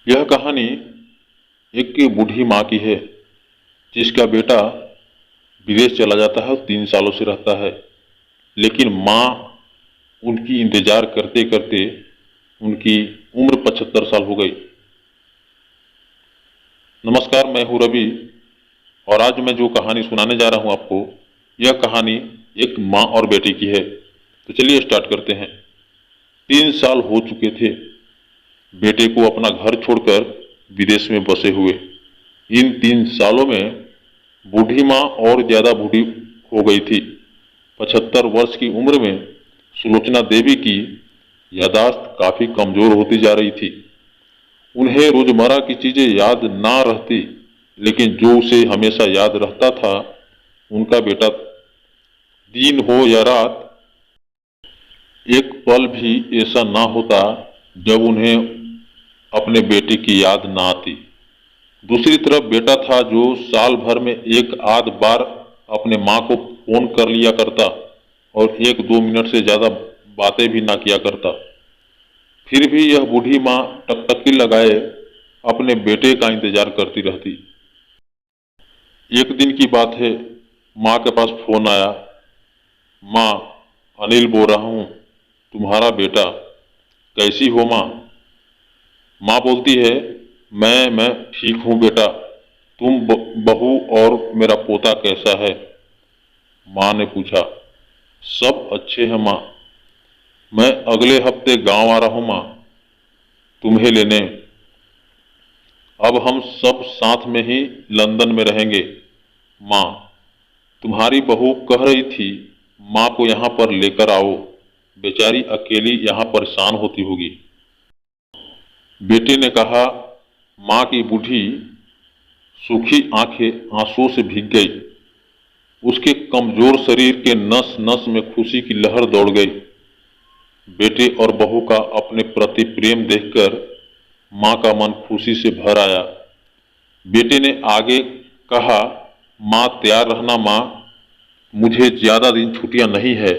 यह कहानी एक बूढ़ी माँ की है जिसका बेटा विदेश चला जाता है और 3 सालों से रहता है। लेकिन माँ उनकी इंतजार करते करते उनकी उम्र 75 साल हो गई। नमस्कार, मैं हूँ रवि और आज मैं जो कहानी सुनाने जा रहा हूँ आपको, यह कहानी एक माँ और बेटे की है। तो चलिए स्टार्ट करते हैं। 3 साल हो चुके थे बेटे को अपना घर छोड़कर विदेश में बसे हुए। इन 3 सालों में बूढ़ी माँ और ज्यादा बूढ़ी हो गई थी। 75 वर्ष की उम्र में सुलोचना देवी की यादाश्त काफी कमजोर होती जा रही थी। उन्हें रोजमर्रा की चीजें याद ना रहती, लेकिन जो उसे हमेशा याद रहता था, उनका बेटा। दिन हो या रात, एक पल भी ऐसा ना होता जब उन्हें अपने बेटे की याद ना आती। दूसरी तरफ बेटा था जो साल भर में एक आध बार अपने माँ को फोन कर लिया करता और 1-2 मिनट से ज्यादा बातें भी ना किया करता। फिर भी यह बूढ़ी माँ टकटकी लगाए अपने बेटे का इंतजार करती रहती। एक दिन की बात है, माँ के पास फोन आया। माँ, अनिल बोल रहा हूँ, तुम्हारा बेटा। कैसी हो माँ? माँ बोलती है, मैं ठीक हूँ बेटा। तुम बहू और मेरा पोता कैसा है? माँ ने पूछा। सब अच्छे हैं माँ। मैं अगले हफ्ते गांव आ रहा हूँ माँ, तुम्हें लेने। अब हम सब साथ में ही लंदन में रहेंगे। माँ, तुम्हारी बहू कह रही थी माँ को यहाँ पर लेकर आओ, बेचारी अकेली यहाँ परेशान होती होगी। बेटे ने कहा। माँ की बूढ़ी सूखी आंखें आंसुओं से भीग गई। उसके कमजोर शरीर के नस नस में खुशी की लहर दौड़ गई। बेटे और बहू का अपने प्रति प्रेम देखकर माँ का मन खुशी से भर आया। बेटे ने आगे कहा, माँ तैयार रहना माँ, मुझे ज्यादा दिन छुट्टियां नहीं है।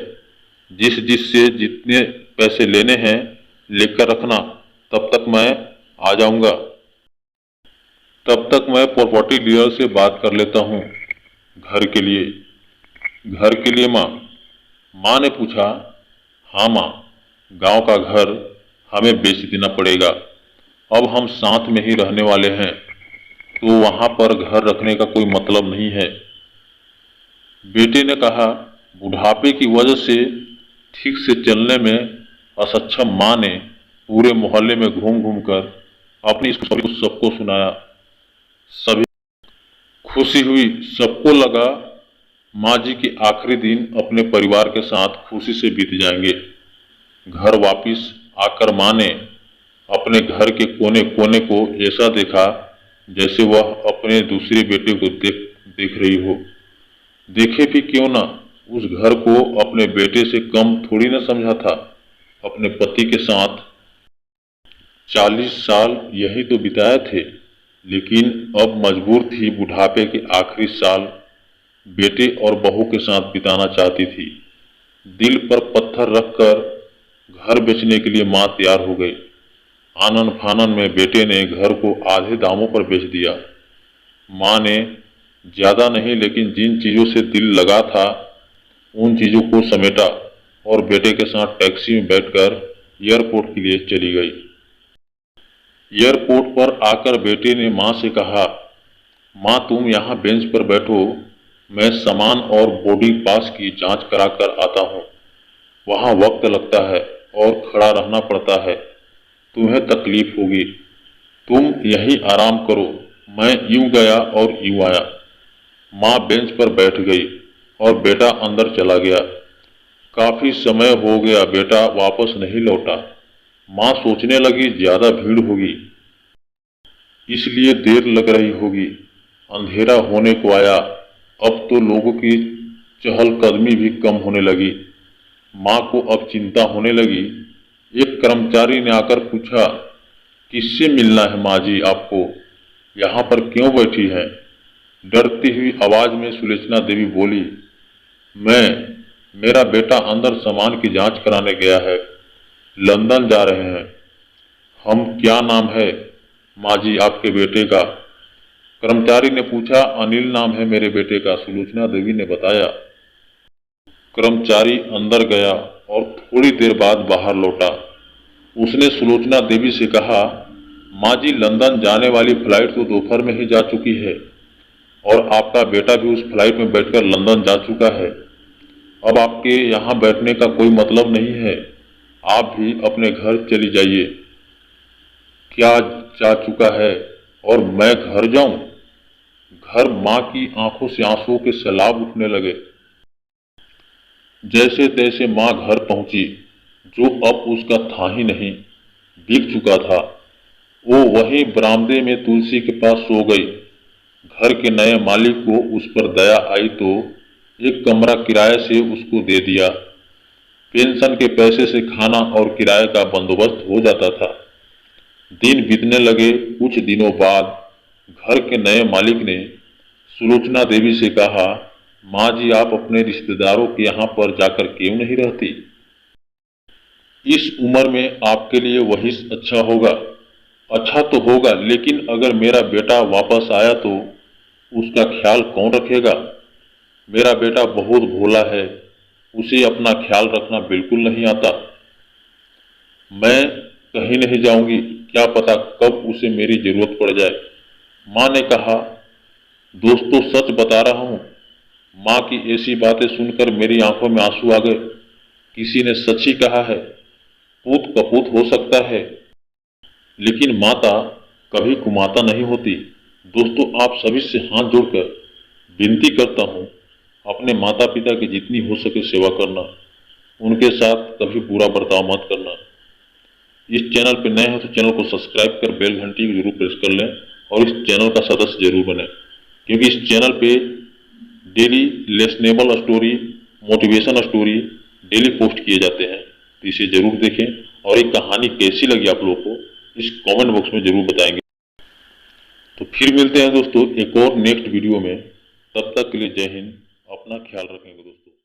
जिससे जितने पैसे लेने हैं लेकर रखना, तब तक मैं आ जाऊंगा। तब तक मैं प्रॉपर्टी डीलर से बात कर लेता हूँ घर के लिए। घर के लिए माँ? माँ ने पूछा। हाँ माँ, गांव का घर हमें बेच देना पड़ेगा। अब हम साथ में ही रहने वाले हैं, तो वहां पर घर रखने का कोई मतलब नहीं है। बेटे ने कहा। बुढ़ापे की वजह से ठीक से चलने में असक्षम माँ ने पूरे मोहल्ले में घूम घूम कर अपनी इस खुशखबरी को सबको सुनाया। सभी खुशी हुई। सबको लगा माँ जी के आखिरी दिन अपने परिवार के साथ खुशी से बीत जाएंगे। घर वापिस आकर माँ ने अपने घर के कोने कोने को ऐसा देखा जैसे वह अपने दूसरे बेटे को देख रही हो। देखे भी क्यों ना, उस घर को अपने बेटे से कम थोड़ी ना समझा था। अपने पति के साथ 40 साल यही तो बिताए थे, लेकिन अब मजबूर थी बुढ़ापे के आखिरी साल बेटे और बहू के साथ बिताना चाहती थी। दिल पर पत्थर रखकर घर बेचने के लिए माँ तैयार हो गई। आनन फानन में बेटे ने घर को आधे दामों पर बेच दिया। माँ ने ज्यादा नहीं, लेकिन जिन चीजों से दिल लगा था उन चीजों को समेटा और बेटे के साथ टैक्सी में बैठकर एयरपोर्ट के लिए चली गई। एयरपोर्ट पर आकर बेटे ने माँ से कहा, माँ तुम यहाँ बेंच पर बैठो, मैं सामान और बोर्डिंग पास की जांच करा कर आता हूँ। वहाँ वक्त लगता है और खड़ा रहना पड़ता है, तुम्हें तकलीफ होगी। तुम यहीं आराम करो। मैं यूं गया और यूं आया। माँ बेंच पर बैठ गई और बेटा अंदर चला गया। काफी समय हो गया बेटा वापस नहीं लौटा। माँ सोचने लगी ज्यादा भीड़ होगी, इसलिए देर लग रही होगी। अंधेरा होने को आया। अब तो लोगों की चहलकदमी भी कम होने लगी। माँ को अब चिंता होने लगी। एक कर्मचारी ने आकर पूछा, किससे मिलना है माँ जी आपको? यहाँ पर क्यों बैठी हैं? डरती हुई आवाज में सुलोचना देवी बोली, मेरा बेटा अंदर सामान की जांच कराने गया है, लंदन जा रहे हैं। हम क्या नाम है? माँ जी आपके बेटे का। कर्मचारी ने पूछा, अनिल नाम है मेरे बेटे का, सुलोचना देवी ने बताया। कर्मचारी अंदर गया और थोड़ी देर बाद बाहर लौटा। उसने सुलोचना देवी से कहा, माँ जी लंदन जाने वाली फ्लाइट तो दोपहर में ही जा चुकी है और आपका बेटा भी उस फ्लाइट में बैठकर लंदन जा चुका है। अब आपके यहाँ बैठने का कोई मतलब नहीं है, आप भी अपने घर चली जाइए। क्या जा चुका है और मैं घर जाऊं? घर माँ की आंखों से आंसुओं के सैलाब उठने लगे। जैसे तैसे माँ घर पहुंची, जो अब उसका था ही नहीं, बिक चुका था। वो वहीं बरामदे में तुलसी के पास सो गई। घर के नए मालिक को उस पर दया आई तो एक कमरा किराए से उसको दे दिया। पेंशन के पैसे से खाना और किराए का बंदोबस्त हो जाता था। दिन बीतने लगे। कुछ दिनों बाद घर के नए मालिक ने सुलोचना देवी से कहा, माँ जी आप अपने रिश्तेदारों के यहाँ पर जाकर क्यों नहीं रहती? इस उम्र में आपके लिए वही अच्छा होगा। अच्छा तो होगा, लेकिन अगर मेरा बेटा वापस आया तो उसका ख्याल कौन रखेगा? मेरा बेटा बहुत भोला है, उसे अपना ख्याल रखना बिल्कुल नहीं आता। मैं कहीं नहीं जाऊंगी, क्या पता कब उसे मेरी जरूरत पड़ जाए। माँ ने कहा, दोस्तों सच बता रहा हूँ। माँ की ऐसी बातें सुनकर मेरी आंखों में आंसू आ गए। किसी ने सच ही कहा है, पूत कपूत हो सकता है, लेकिन माता कभी कुमाता नहीं होती। दोस्तों आप सभी से हाथ जोड़कर विनती करता हूँ, अपने माता पिता की जितनी हो सके सेवा करना, उनके साथ कभी बुरा बर्ताव मत करना। इस चैनल पर नए हो तो चैनल को सब्सक्राइब कर बेल घंटी को जरूर प्रेस कर लें और इस चैनल का सदस्य जरूर बने, क्योंकि इस चैनल पे daily lessonable story, motivation story daily post किए जाते हैं। तो इसे जरूर देखें और एक कहानी कैसी लगी आप लोगों को इस कमेंट बॉक्स में जरूर बताएंगे। तो फिर मिलते हैं दोस्तों एक और नेक्स्ट वीडियो में। तब तक के लिए जय हिंद, अपना ख्याल रखेंगे दोस्तों।